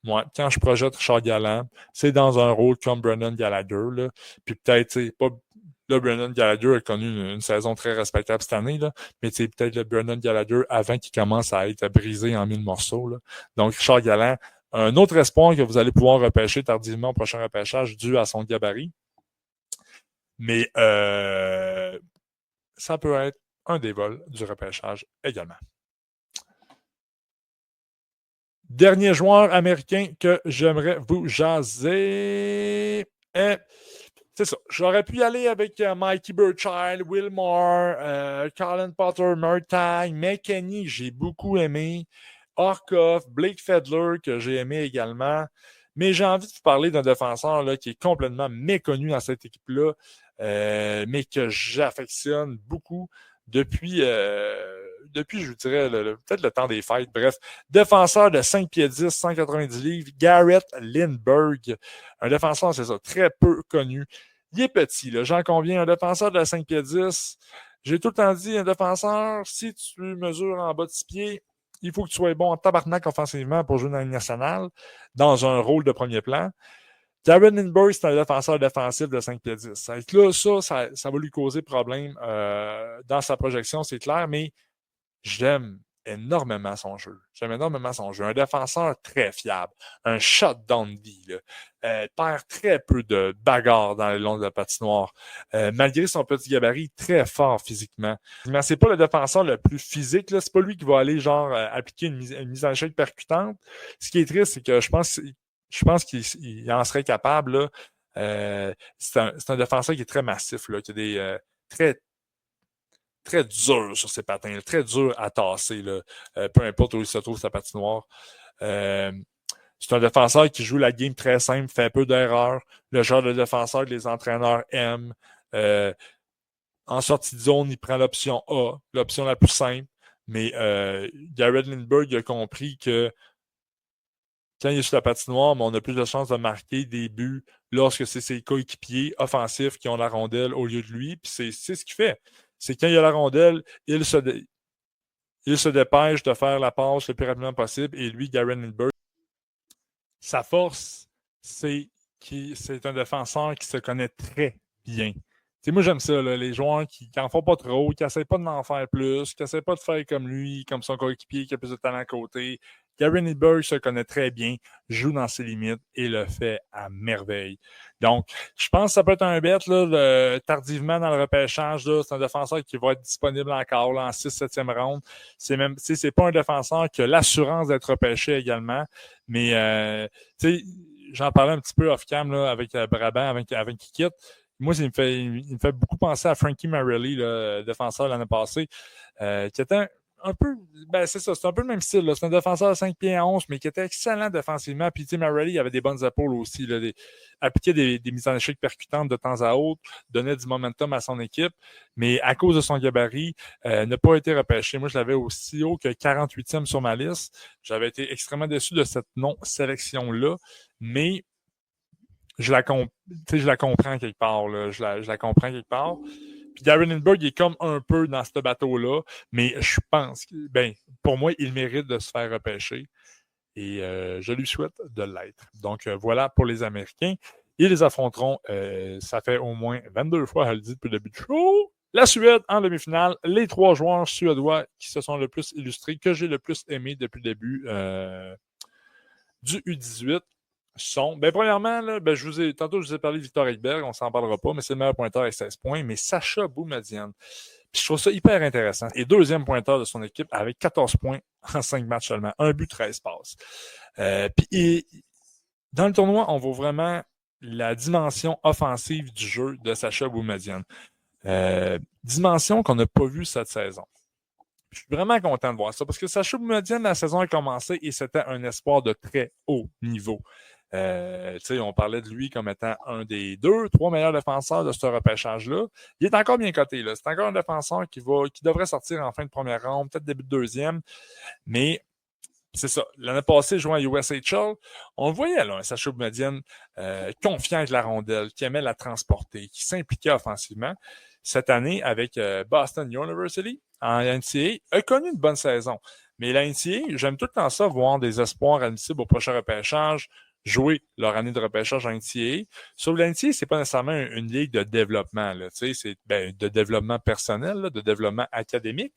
A: Moi, quand je projette Richard Galland, c'est dans un rôle comme Brendan Gallagher. Là. Puis peut-être, pas. Là, Brendan Gallagher a connu une saison très respectable cette année, là, mais c'est peut-être le Brendan Gallagher avant qu'il commence à être brisé en 1000 morceaux. Là. Donc, Richard Galland, un autre espoir que vous allez pouvoir repêcher tardivement au prochain repêchage dû à son gabarit. Mais ça peut être un des vols du repêchage également. Dernier joueur américain que j'aimerais vous jaser. C'est ça. J'aurais pu y aller avec Mikey Burchild, Will Moore, Colin Potter, Murtagh, McKenny, j'ai beaucoup aimé. Orkoff, Blake Fedler, que j'ai aimé également. Mais j'ai envie de vous parler d'un défenseur là, qui est complètement méconnu dans cette équipe-là, mais que j'affectionne beaucoup depuis, je vous dirais, peut-être le temps des fêtes. Bref, défenseur de 5 pieds 10, 190 livres, Garrett Lindbergh. Un défenseur, c'est ça, très peu connu. Il est petit, là, j'en conviens. Un défenseur de 5 pieds 10. J'ai tout le temps dit, un défenseur, si tu mesures en bas de 6 pieds, il faut que tu sois bon en tabarnak offensivement pour jouer dans la Ligue nationale, dans un rôle de premier plan. Darren Lindbergh, c'est un défenseur défensif de 5 pieds 10. Là, ça va lui causer problème dans sa projection, c'est clair, mais j'aime énormément son jeu. J'aime énormément son jeu. Un défenseur très fiable. Un shutdown D. Perd très peu de bagarres dans les longs de la patinoire. Malgré son petit gabarit, très fort physiquement. Mais c'est pas le défenseur le plus physique. Là. C'est pas lui qui va aller genre appliquer une mise en échec percutante. Ce qui est triste, c'est que je pense qu'il en serait capable. Là. C'est un défenseur qui est très massif, là, qui a des très dur sur ses patins, là, très dur à tasser, là, peu importe où il se trouve sa patinoire. C'est un défenseur qui joue la game très simple, fait peu d'erreurs. Le genre de défenseur que les entraîneurs aiment. En sortie de zone, il prend l'option A, l'option la plus simple. Mais Garrett Lindbergh a compris que quand il est sur la patinoire, on a plus de chances de marquer des buts lorsque c'est ses coéquipiers offensifs qui ont la rondelle au lieu de lui. Puis c'est ce qu'il fait. C'est quand il a la rondelle, il se dépêche de faire la passe le plus rapidement possible. Et lui, Garrett Lindbergh, sa force, c'est un défenseur qui se connaît très bien. T'sais, moi, j'aime ça, là, les joueurs qui n'en font pas trop, qui n'essaient pas d'en faire plus, qui n'essaient pas de faire comme lui, comme son coéquipier qui a plus de talent à côté. Garrett Lindbergh se connaît très bien, joue dans ses limites et le fait à merveille. Donc, je pense que ça peut être un bet là, tardivement dans le repêchage. Là, c'est un défenseur qui va être disponible encore là, en 6-7e round. C'est pas un défenseur qui a l'assurance d'être repêché également. Mais j'en parlais un petit peu off-cam là, avec Brabant, avec Kikit. Moi, il me fait beaucoup penser à Frankie Marelli, le défenseur l'année passée, qui était un peu, c'est ça, c'est un peu le même style. Là. C'est un défenseur de 5 pieds 11, mais qui était excellent défensivement. Puis, Marelli avait des bonnes épaules aussi. Là, appliquait des mises en échec percutantes de temps à autre, donnait du momentum à son équipe. Mais à cause de son gabarit, n'a pas été repêché. Moi, je l'avais aussi haut que 48e sur ma liste. J'avais été extrêmement déçu de cette non-sélection-là. Mais je la comprends quelque part. Là. Je la comprends quelque part. Puis Darren Lindbergh est comme un peu dans ce bateau-là, mais je pense que, pour moi, il mérite de se faire repêcher et je lui souhaite de l'être. Donc, voilà pour les Américains. Ils les affronteront, ça fait au moins 22 fois, je le dis depuis le début du show. La Suède en demi-finale, les 3 joueurs suédois qui se sont le plus illustrés, que j'ai le plus aimé depuis le début du U18. Sont. Premièrement, là, tantôt, je vous ai parlé de Victor Ekberg, on s'en parlera pas, mais c'est le meilleur pointeur avec 16 points. Mais Sacha Boumedienne, puis je trouve ça hyper intéressant. Et deuxième pointeur de son équipe avec 14 points en 5 matchs seulement. 1 but, 13 passes. Puis dans le tournoi, on voit vraiment la dimension offensive du jeu de Sacha Boumedienne. Dimension qu'on n'a pas vue cette saison. Je suis vraiment content de voir ça parce que Sacha Boumedienne, la saison a commencé et c'était un espoir de très haut niveau. On parlait de lui comme étant un des 2-3 meilleurs défenseurs de ce repêchage-là. Il est encore bien coté. Là. C'est encore un défenseur qui devrait sortir en fin de première ronde, peut-être début de deuxième. Mais c'est ça. L'année passée, jouant à USHL, on le voyait, là, un Sacha Boumedienne confiant avec la rondelle, qui aimait la transporter, qui s'impliquait offensivement. Cette année, avec Boston University en NCAA, a connu une bonne saison. Mais la NCAA, j'aime tout le temps ça, voir des espoirs admissibles au prochain repêchage, jouer leur année de repêchage en NCAA. Sauf que la NCAA, c'est pas nécessairement une ligue de développement. Là, c'est de développement personnel, là, de développement académique.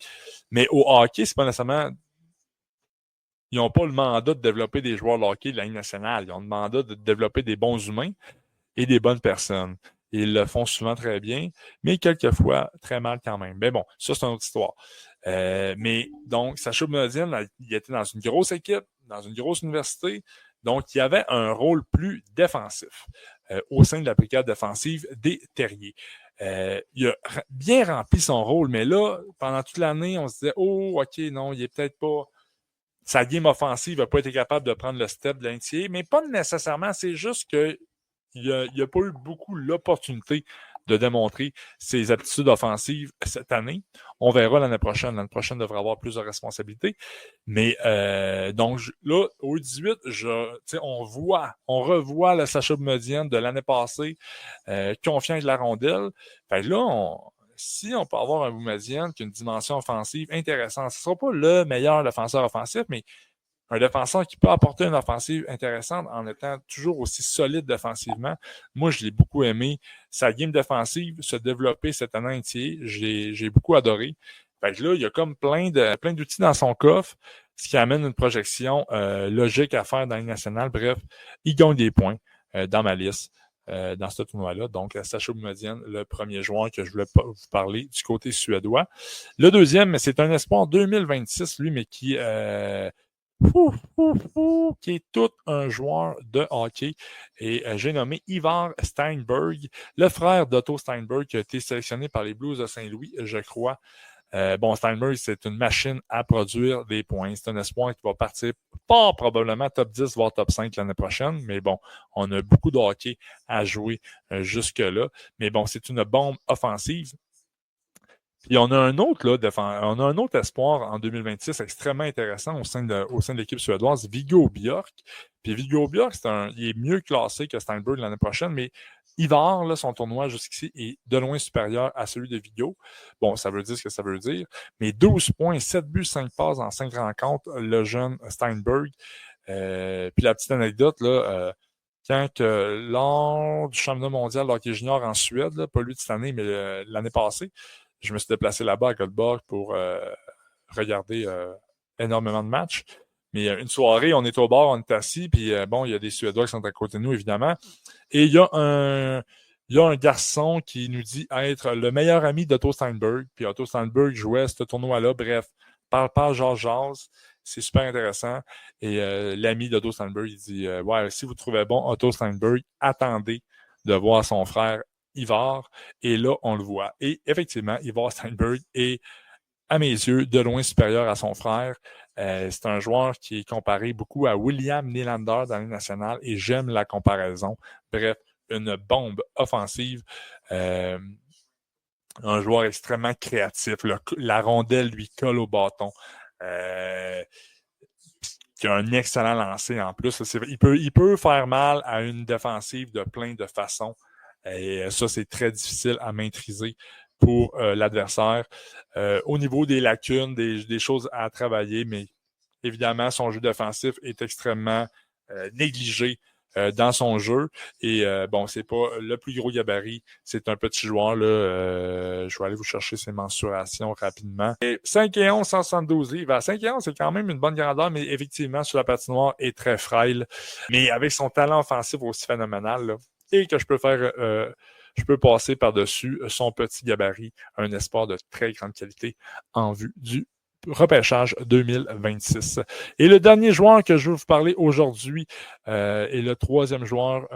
A: Mais au hockey, c'est pas nécessairement... Ils n'ont pas le mandat de développer des joueurs de hockey de la Ligue nationale. Ils ont le mandat de développer des bons humains et des bonnes personnes. Et ils le font souvent très bien, mais quelquefois très mal quand même. Mais bon, ça, c'est une autre histoire. Mais donc, Sacha Boumedienne, il était dans une grosse équipe, dans une grosse université, donc il avait un rôle plus défensif au sein de la brigade défensive des Terriers. Il a bien rempli son rôle, mais là, pendant toute l'année, on se disait, oh, OK, non, il est peut-être pas... Sa game offensive n'a pas été capable de prendre le step de l'NCAA, mais pas nécessairement, c'est juste que il n'a pas eu beaucoup l'opportunité de démontrer ses aptitudes offensives cette année. On verra l'année prochaine. L'année prochaine devrait avoir plus de responsabilités. Mais donc là, au 18, on revoit le Sacha Boumedienne de l'année passée, confiant avec la rondelle. Fait que là, si on peut avoir un Boumedienne qui a une dimension offensive intéressante, ce ne sera pas le meilleur défenseur offensif, mais un défenseur qui peut apporter une offensive intéressante en étant toujours aussi solide défensivement. Moi, je l'ai beaucoup aimé. Sa game défensive se développer cette année entière. J'ai beaucoup adoré. Fait que là, il y a comme plein d'outils dans son coffre, ce qui amène une projection logique à faire dans la Ligue nationale. Bref, il gagne des points dans ma liste. Dans ce tournoi-là. Donc, Sacha Boumedienne, le premier joueur que je voulais vous parler du côté suédois. Le deuxième, c'est un espoir 2026, lui, mais qui qui est tout un joueur de hockey. Et j'ai nommé Ivar Steinberg, le frère d'Otto Steinberg, qui a été sélectionné par les Blues de Saint-Louis, je crois. Steinberg, c'est une machine à produire des points. C'est un espoir qui va partir pas probablement top 10, voire top 5 l'année prochaine. Mais bon, on a beaucoup de hockey à jouer jusque-là. Mais bon, c'est une bombe offensive. Puis on a un autre on a un autre espoir en 2026 extrêmement intéressant au sein de l'équipe suédoise, Viggo Björk. Puis Viggo Björk, il est mieux classé que Steinberg l'année prochaine, mais Ivar, là, son tournoi jusqu'ici est de loin supérieur à celui de Viggo. Bon, ça veut dire ce que ça veut dire. Mais 12 points, 7 buts, 5 passes en 5 rencontres, le jeune Steinberg. Puis la petite anecdote, là, lors du championnat mondial de hockey junior en Suède, là, pas lui de cette année, mais l'année passée, je me suis déplacé là-bas à Göteborg pour regarder énormément de matchs. Mais une soirée, on est au bar, on est assis, puis il y a des Suédois qui sont à côté de nous, évidemment. Et il y a un garçon qui nous dit être le meilleur ami d'Otto Steinberg. Puis Otto Steinberg jouait ce tournoi-là. Bref, parle, jase. C'est super intéressant. Et l'ami d'Otto Steinberg, il dit ouais, si vous trouvez bon Otto Steinberg, attendez de voir son frère Ivar. Et là, on le voit. Et effectivement, Ivar Steinberg est, à mes yeux, de loin supérieur à son frère. C'est un joueur qui est comparé beaucoup à William Nylander dans la Ligue nationale et j'aime la comparaison. Bref, une bombe offensive. Un joueur extrêmement créatif. La rondelle lui colle au bâton. Qui a un excellent lancer en plus. Il peut faire mal à une défensive de plein de façons. Et ça, c'est très difficile à maîtriser pour l'adversaire. Au niveau des lacunes, des choses à travailler, mais évidemment, son jeu défensif est extrêmement négligé dans son jeu. Et c'est pas le plus gros gabarit. C'est un petit joueur. Là, je vais aller vous chercher ses mensurations rapidement. Et 5 et 11, 172 livres. À 5 et 11, c'est quand même une bonne grandeur, mais effectivement, sur la patinoire, est très frêle. Mais avec son talent offensif aussi phénoménal, là, et que je peux passer par-dessus son petit gabarit, un espoir de très grande qualité en vue du repêchage 2026. Et le dernier joueur que je veux vous parler aujourd'hui est le troisième joueur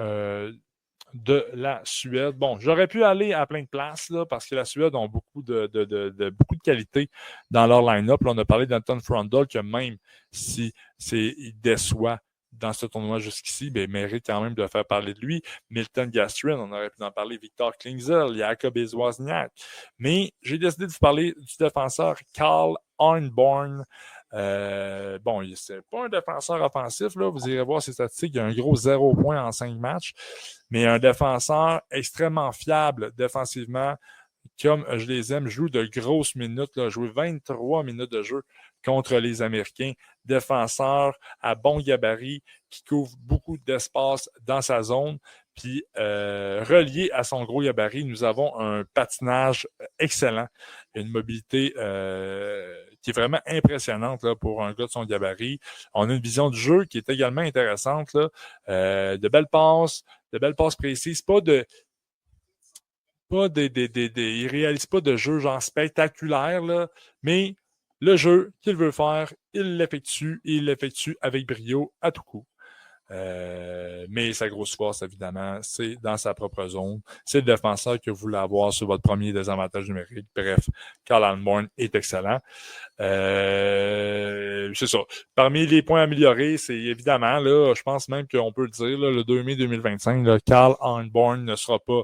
A: de la Suède. Bon, j'aurais pu aller à plein de places là, parce que la Suède a beaucoup beaucoup de qualité dans leur line-up. Là, on a parlé d'Anton Frondal que même si il déçoit dans ce tournoi jusqu'ici, il mérite quand même de faire parler de lui. Milton Gastrin, on aurait pu en parler, Victor Klingzel, Jakob Wozniak. Mais j'ai décidé de vous parler du défenseur Carl Arnborn. C'est pas un défenseur offensif, là. Vous irez voir ses statistiques. Il y a un gros 0 points en 5 matchs. Mais un défenseur extrêmement fiable défensivement, comme je les aime, joue de grosses minutes, là, jouer 23 minutes de jeu contre les Américains. Défenseur à bon gabarit qui couvre beaucoup d'espace dans sa zone. Puis, relié à son gros gabarit, nous avons un patinage excellent, une mobilité qui est vraiment impressionnante là, pour un gars de son gabarit. On a une vision du jeu qui est également intéressante. Là. De belles passes précises, il réalise pas de jeu genre spectaculaire, là, mais le jeu qu'il veut faire, il l'effectue et il l'effectue avec brio à tout coup. Mais sa grosse force, évidemment, c'est dans sa propre zone. C'est le défenseur que vous voulez avoir sur votre premier désavantage numérique. Bref, Kyle Hanborn est excellent. C'est ça. Parmi les points améliorés, c'est évidemment, là, je pense même qu'on peut le dire, là, le 2 mai 2025, là, Kyle Hanborn ne sera pas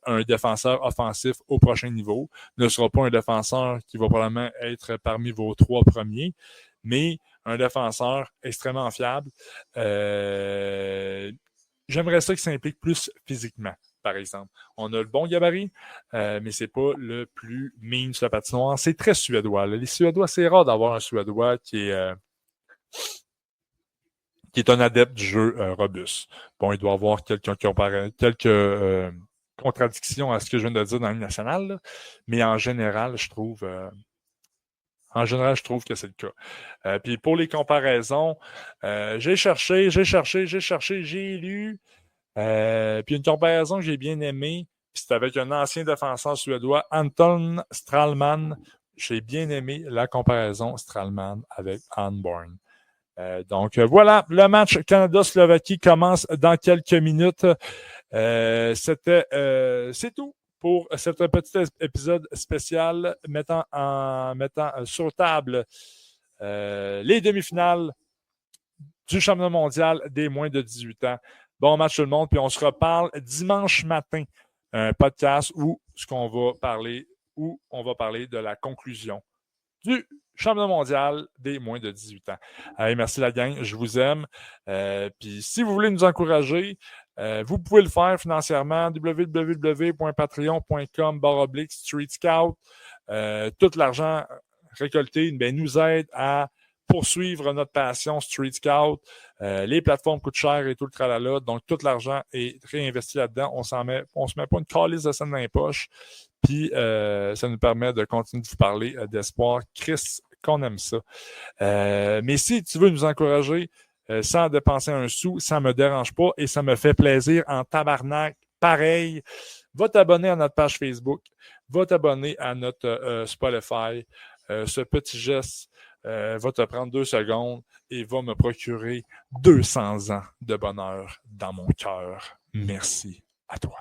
A: un défenseur offensif au prochain niveau, ne sera pas un défenseur qui va probablement être parmi vos 3 premiers, mais un défenseur extrêmement fiable. J'aimerais ça qu'il s'implique plus physiquement, par exemple. On a le bon gabarit, mais c'est pas le plus mine sur la patinoire. C'est très suédois. Là. Les Suédois, c'est rare d'avoir un Suédois qui est un adepte du jeu robuste. Bon, il doit avoir quelques contradictions à ce que je viens de dire dans la Ligue nationale, là, mais en général, je trouve que c'est le cas. Puis pour les comparaisons, j'ai cherché, j'ai lu. Puis une comparaison que j'ai bien aimée, puis c'est avec un ancien défenseur suédois, Anton Stralman. J'ai bien aimé la comparaison Stralman avec Hanborn. Donc voilà, le match Canada-Slovaquie commence dans quelques minutes. C'est tout pour cet petit épisode spécial mettant sur table les demi-finales du championnat mondial des moins de 18 ans. Bon match tout le monde, puis on se reparle dimanche matin, un podcast où on va parler de la conclusion du championnat mondial des moins de 18 ans. Allez, merci la gang, je vous aime. Puis si vous voulez nous encourager, vous pouvez le faire financièrement, www.patreon.com/StreetScout. Tout l'argent récolté nous aide à poursuivre notre passion Street Scout. Les plateformes coûtent cher et tout le tralala, donc tout l'argent est réinvesti là-dedans. On se met pas une calice de scène dans les poches. Puis ça nous permet de continuer de vous parler d'espoir. Chris, qu'on aime ça. Mais si tu veux nous encourager sans dépenser un sou, ça me dérange pas et ça me fait plaisir en tabarnak. Pareil, va t'abonner à notre page Facebook, va t'abonner à notre Spotify. Ce petit geste va te prendre 2 secondes et va me procurer 200 ans de bonheur dans mon cœur. Merci à toi.